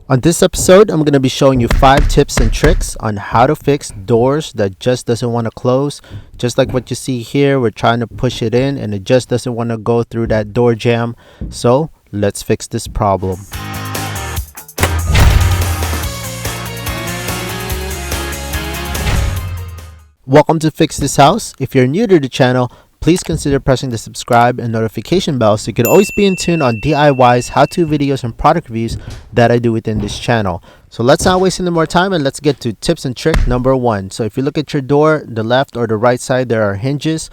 On this episode, I'm going to be showing you 5 tips and tricks on how to fix doors that just doesn't want to close. Just like what you see here, we're trying to push it in and it just doesn't want to go through that door jamb. So let's fix this problem. Welcome to Fix This House. If you're new to the channel, please consider pressing the subscribe and notification bell so you can always be in tune on DIYs, how-to videos, and product reviews that I do within this channel. So let's not waste any more time and let's get to tips and trick number 1. So if you look at your door, the left or the right side, there are hinges.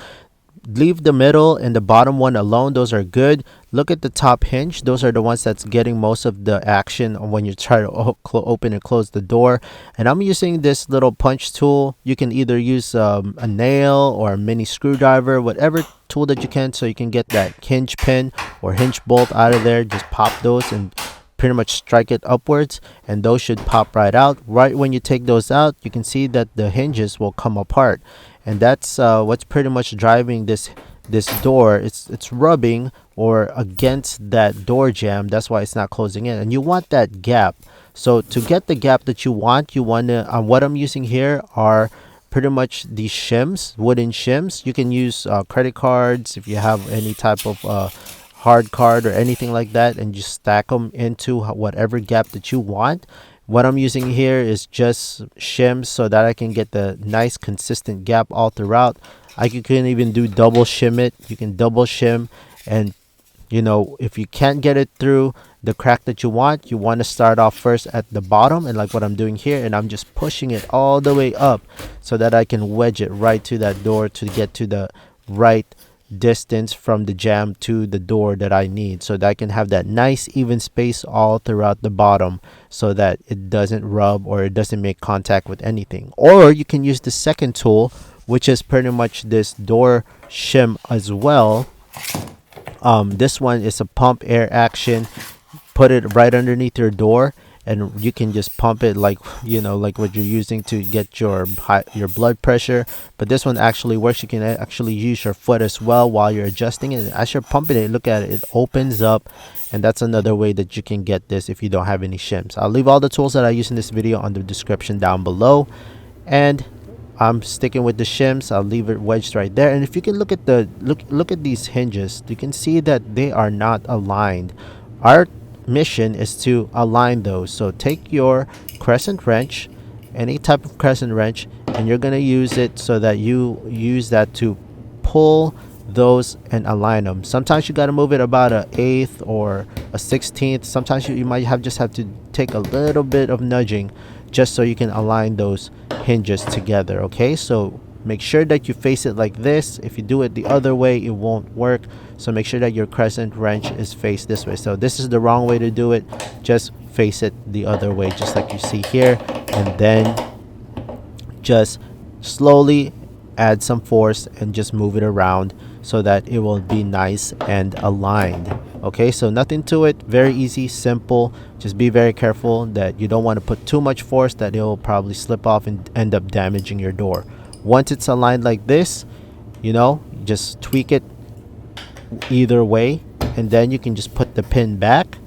Leave the middle and the bottom one alone. Those are good. Look at the top hinge. Those are the ones that's getting most of the action when you try to open and close the door. And I'm using this little punch tool. You can either use a nail or a mini screwdriver, whatever tool that you can, so you can get that hinge pin or hinge bolt out of there. Just pop those and pretty much strike it upwards, and those should pop right out. Right when you take those out, you can see that the hinges will come apart, and that's what's pretty much driving this door. It's rubbing or against that door jamb. That's why it's not closing in, and you want that gap. So to get the gap that you want to what I'm using here are pretty much these shims, wooden shims. You can use credit cards if you have any type of hard card or anything like that, and just stack them into whatever gap that you want. What I'm using here is just shims so that I can get the nice consistent gap all throughout. You can even do double shim it. You can double shim, and if you can't get it through the crack that you want to start off first at the bottom, and like what I'm doing here, and I'm just pushing it all the way up so that I can wedge it right to that door to get to the right distance from the jamb to the door that I need, so that I can have that nice even space all throughout the bottom so that it doesn't rub or it doesn't make contact with anything. Or you can use the second tool, which is pretty much this door shim as well. This one is a pump air action. Put it right underneath your door, and you can just pump it like what you're using to get your blood pressure. But this one actually works. You can actually use your foot as well while you're adjusting it. As you're pumping it, look at it, it opens up, and that's another way that you can get this if you don't have any shims. I'll leave all the tools that I use in this video on the description down below, and I'm sticking with the shims. I'll leave it wedged right there. And if you can look at look at these hinges, you can see that they are not aligned. Our mission is to align those. So take your crescent wrench, any type of crescent wrench, and you're going to use it so that you use that to pull those and align them. Sometimes you got to move it about an eighth or a 16th. Sometimes you might just have to take a little bit of nudging just so you can align those hinges together. Okay, so make sure that you face it like this. If you do it the other way, it won't work. So make sure that your crescent wrench is faced this way. So this is the wrong way to do it. Just face it the other way, just like you see here. And then just slowly add some force and just move it around so that it will be nice and aligned. Okay, so nothing to it. Very easy, simple. Just be very careful that you don't want to put too much force that it will probably slip off and end up damaging your door. Once it's aligned like this, just tweak it either way, and then you can just put the pin back,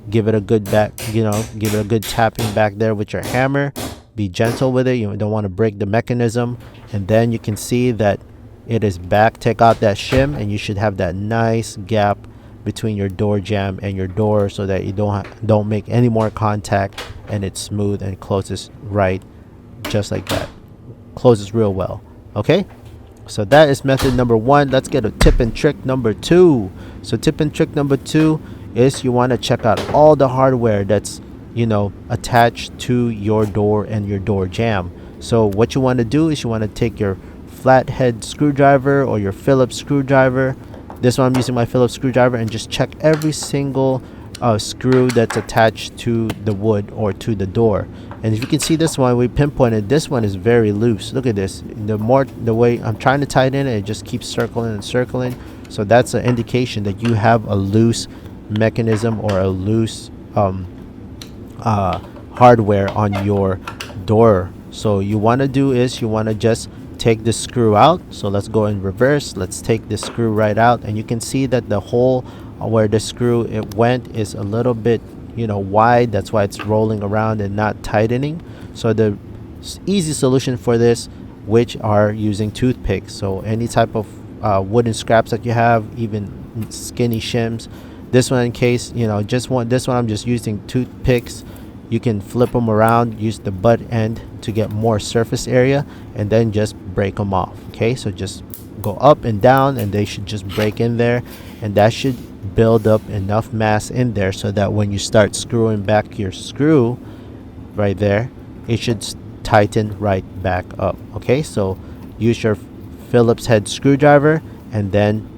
give it a good give it a good tapping back there with your hammer. Be gentle with it. You don't want to break the mechanism, and then you can see that it is back. Take out that shim, and you should have that nice gap between your door jamb and your door so that you don't make any more contact, and it's smooth and closes right just like that. Closes real well. Okay, so that is method number 1. Let's get a tip and trick number 2. So tip and trick number 2 is you want to check out all the hardware that's attached to your door and your door jamb. So what you want to do is you want to take your flathead screwdriver or your Phillips screwdriver. This one I'm using my Phillips screwdriver, and just check every single screw that's attached to the wood or to the door. And if you can see this one, we pinpointed this one is very loose. Look at this. The way I'm trying to tighten it, it just keeps circling and circling. So that's an indication that you have a loose mechanism or a loose hardware on your door. So you want to do is you want to just take the screw out. So let's go in reverse. Let's take the screw right out, and you can see that the hole where the screw it went is a little bit wide. That's why it's rolling around and not tightening. So the easy solution for this, which are using toothpicks. So any type of wooden scraps that you have, even skinny shims. This one, in case just want this one, I'm just using toothpicks. You can flip them around, use the butt end to get more surface area, and then just break them off. Okay, so just go up and down, and they should just break in there, and that should build up enough mass in there so that when you start screwing back your screw right there, it should tighten right back up. Okay, so use your Phillips head screwdriver, and then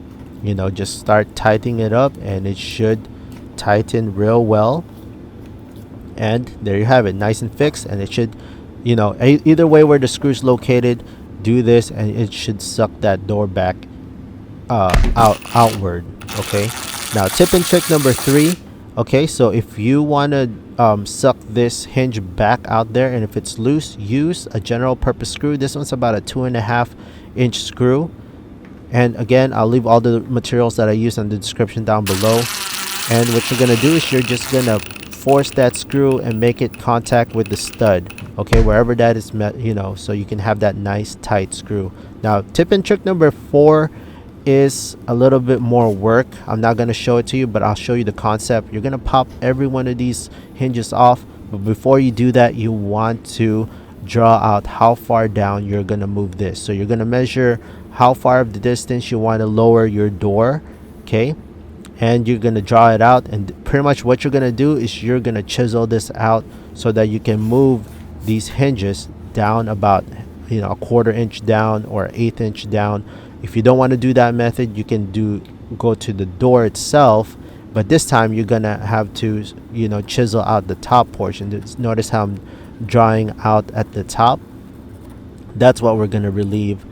just start tightening it up, and it should tighten real well. And there you have it, nice and fixed. And it should, either way where the screw is located, do this, and it should suck that door back outward. Okay, now tip and trick number 3. Okay, so if you want to suck this hinge back out there, and if it's loose, use a general purpose screw. This one's about a 2.5-inch screw. And again, I'll leave all the materials that I use in the description down below. And what you're gonna do is you're just gonna force that screw and make it contact with the stud, okay, wherever that is met, so you can have that nice tight screw. Now tip and trick number 4 is a little bit more work. I'm not going to show it to you, but I'll show you the concept. You're going to pop every one of these hinges off, but before you do that, you want to draw out how far down you're going to move this. So you're going to measure how far of the distance you want to lower your door, okay, and you're going to draw it out. And pretty much what you're going to do is you're going to chisel this out so that you can move these hinges down about a 1/4 inch down or 1/8 inch down. If you don't want to do that method, you can go to the door itself, but this time you're gonna have to chisel out the top portion. Notice how I'm drawing out at the top. That's what we're gonna relieve,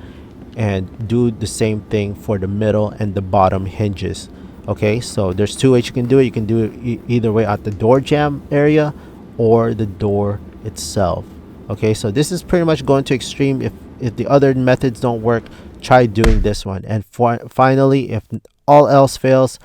and do the same thing for the middle and the bottom hinges. Okay, so there's 2 ways you can do it. You can do it either way, at the door jamb area or the door itself. Okay, so this is pretty much going to extreme. If the other methods don't work, try doing this one. And finally, if all else fails,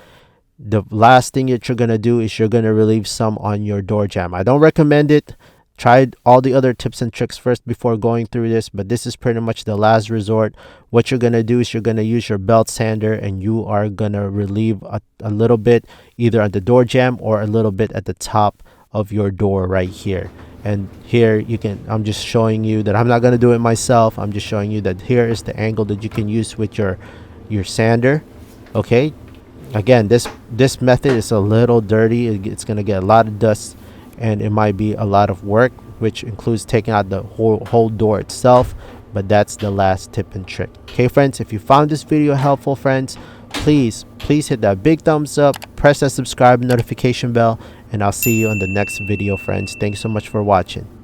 the last thing that you're going to do is you're going to relieve some on your door jamb. I don't recommend it. Try all the other tips and tricks first before going through this, but this is pretty much the last resort. What you're going to do is you're going to use your belt sander, and you are going to relieve a little bit either at the door jamb or a little bit at the top of your door right here. And here I'm just showing you that I'm not going to do it myself. I'm just showing you that here is the angle that you can use with your sander. Okay, again, this method is a little dirty. It's going to get a lot of dust, and it might be a lot of work, which includes taking out the whole door itself. But that's the last tip and trick. Okay, friends, if you found this video helpful, friends, please hit that big thumbs up, press that subscribe notification bell, and I'll see you on the next video, friends. Thanks so much for watching.